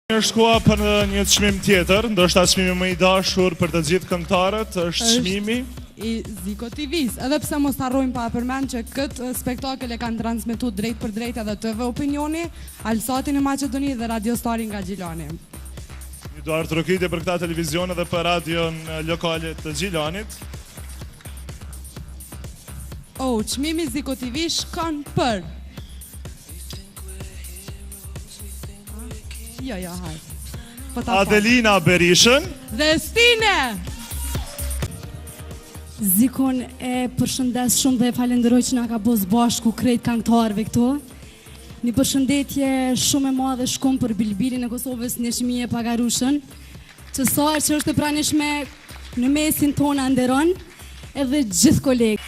Është koha për një çmim tjetër, ndoshta çmimi më i dashur për të gjithë këngëtarët është çmimi i Ziko TV-s. Edhe pse mos harrojmë pa përmend që këtë spektakël e kanë transmetuar drejt për drejt edhe TV Opinioni, Alsati në Maqedoni dhe Radio Stari nga Gjilani. Një duart rokitje për këta televizion edhe për radion lokale të Gjilanit. Çmimi Ziko TV shkon për hajde. Adelina Berishën dhe Stine. Zikon e përshëndes shumë dhe e falenderoj që na ka bos bashku krejt këngëtarëve këtu. Një përshëndetje shumë e madhe shkon për Bilbilin e Kosovës Neshmije Pagarushën, që sa që është e pranishme në mesin tonë nderon, edhe gjithë kolegë.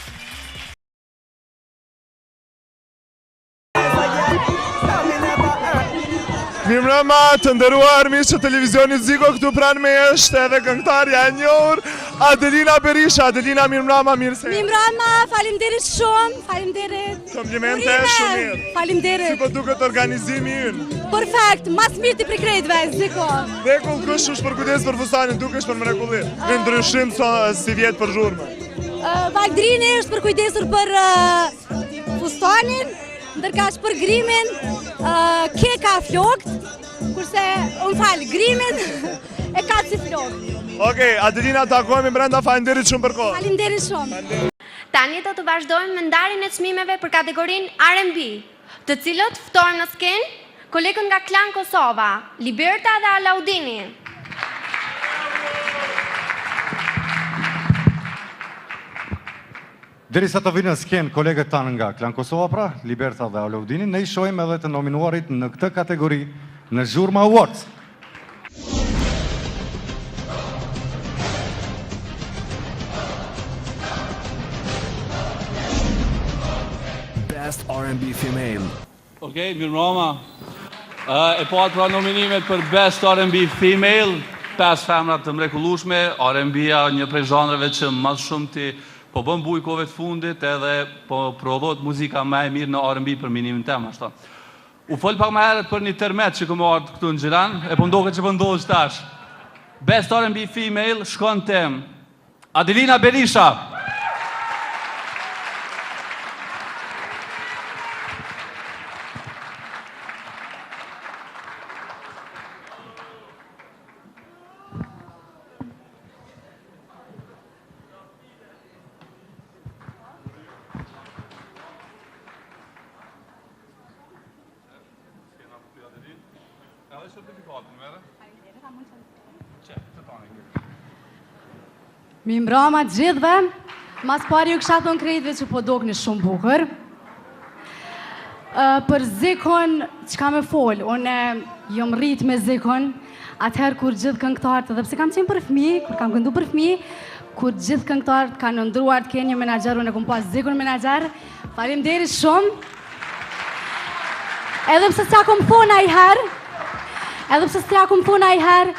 Mirëmbrëma të nderuar miq të televizionit Ziko, këtu pranë me është edhe këngëtarja e njohur Adelina Berisha. Adelina, mirëmbrëma, mirë se. Mirëmbrëma, faleminderit shumë, faleminderit. Komplimente shumë mirë. Faleminderit. Si po duket organizimi ynë? Perfekt, mas mirë ti për krejtve, Ziko. Rekull, kush është për kujdes për fustanin, dukesh për mrekulli. Në ndryshim si vjet për zhurmë. Valdrini është për kujdesur për fustanin, ndërkaq për grimin, keka flokt, kurse grimin e ka si flokt. Okej, Adelina, takojmë brenda, faleminderit shumë për kohë. Faleminderit shumë. Tani do të vazhdojmë me ndarjen e çmimeve për kategorinë R&B, të cilët ftojmë në skenë kolegën nga Klan Kosova, Liberta dhe Alaudini. Derisa të vinë në skenë kolegët tanë nga Klan Kosova, pra, Liberta dhe Alaudini, ne i shohim edhe të nominuarit në këtë kategori në Zhurma Awards. Best R&B Female. Okej, mirëmbrëma. E pat pra nominimet për Best R&B Female, 5 femra të mrekullueshme, R&B-a një prej zhanreve që më shumë ti po bën bujkove të fundit edhe po prodhohet muzika më e mirë në R&B për minimin tem, ashtu. U fol pak më herët për një termet që kam ardhur këtu në Xhiran, e po ndoket që po ndodhesh tash. Best R&B Female shkon te Adelina Berisha. Mirëmbrëma të gjithëve, mas pari ju kësha thonë krejtve që po dokni shumë bukur. Për Zikon, që ka me folë, unë jom rritë me Zikon, atëherë kur gjithë këngëtarët, edhe pse kam qenë për fëmijë, kur kam këndu për fëmijë, kur gjithë këngëtarët kanë ndruar të kenë një menaxher, unë e kom pas Zikon menaxher, faleminderit shumë. Edhe pse s'ja kom thonë ajherë,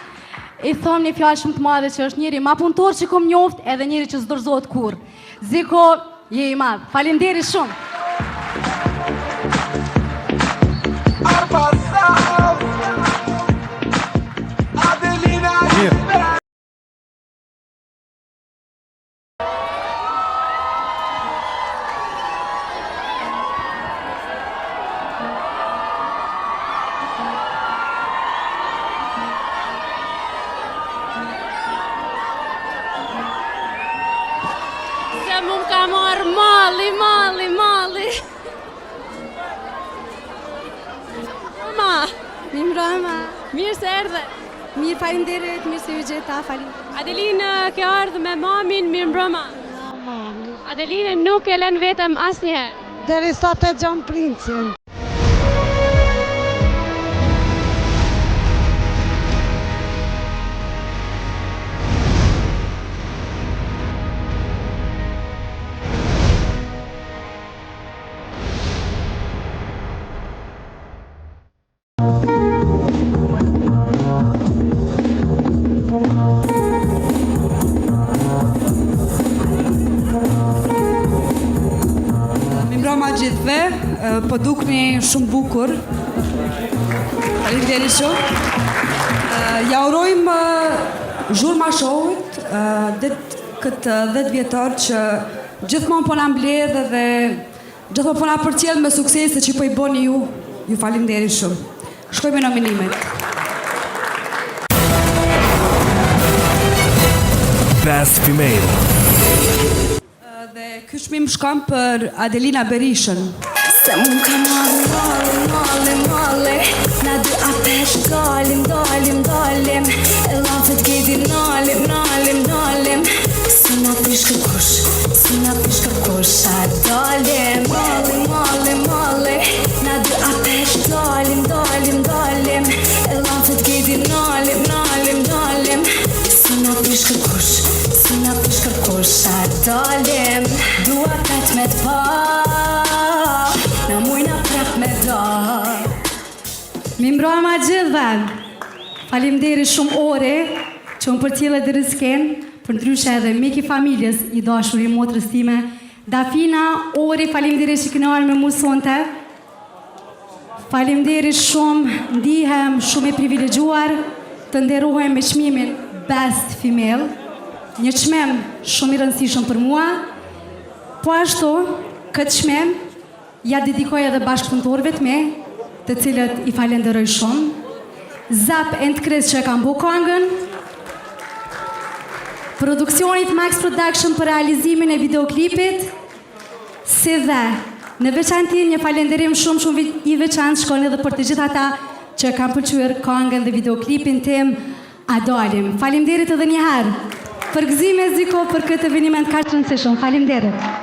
i thonë një fjallë shumë të madhe që është njëri ma punëtor që kom njoft edhe njëri që s'dorëzohet kur. Ziko, je i madhë. Faleminderit shumë. Mund ka marrë malli. Mirëmbrëma. Mirë se erdhe. Mirë, faleminderit, mirë se ju gjeta, faleminderit. Adelinë ke ardhë me mamin, mirëmbrëma. Adelinë nuk e lën vetëm asnjëherë. Derisa të gjon princin. Mirëmbrëma gjithëve. po dukni shumë bukur. Faleminderit shumë. Ja urojmë zhurma shohut këtë 10 vjetor që gjithmonë po na mbledh dhe gjithmonë po na përcjell me suksese që po I bëni ju. Ju faleminderit shumë. Shkojmë me nominimet. Best Female. Dhe ky çmim shkon për Adelina Berishën. Se mun ka male na dy apesh dalim e lafet gedi nalim Suna pish kërkush a dalim Male na dy apesh dalim e lafet gedi nalim Suna pish kërkush a dalim Dua kat me t'pa Na mujna prap me do Mi mbrojma gjithve. Faleminderit shumë ore që më përcjellë deri në skenë, për ndryshe edhe miki familjes I dashur I motrës time. Dafina, ore, faleminderit që keni ardhur me mua sonte. Faleminderit shumë, ndihem shumë I privilegjuar të nderohem me çmimin Best Female, një çmim shumë I rëndësishëm për mua. Po ashtu, këtë çmim ja dedikoj edhe bashkëpunëtorëve të me, të cilët I falenderoj shumë. Zap and Chris që kam bu këngën, produksionit Max Production për realizimin e videoklipit, si dhe në veçanti një falenderim shumë I veçantë shkon edhe për të gjithë ata që kam pëlqyer këngën dhe videoklipin tim A dalim. Faleminderit edhe një herë për gëzimin e Ziko për këtë event kaq të rëndësishëm. Faleminderit.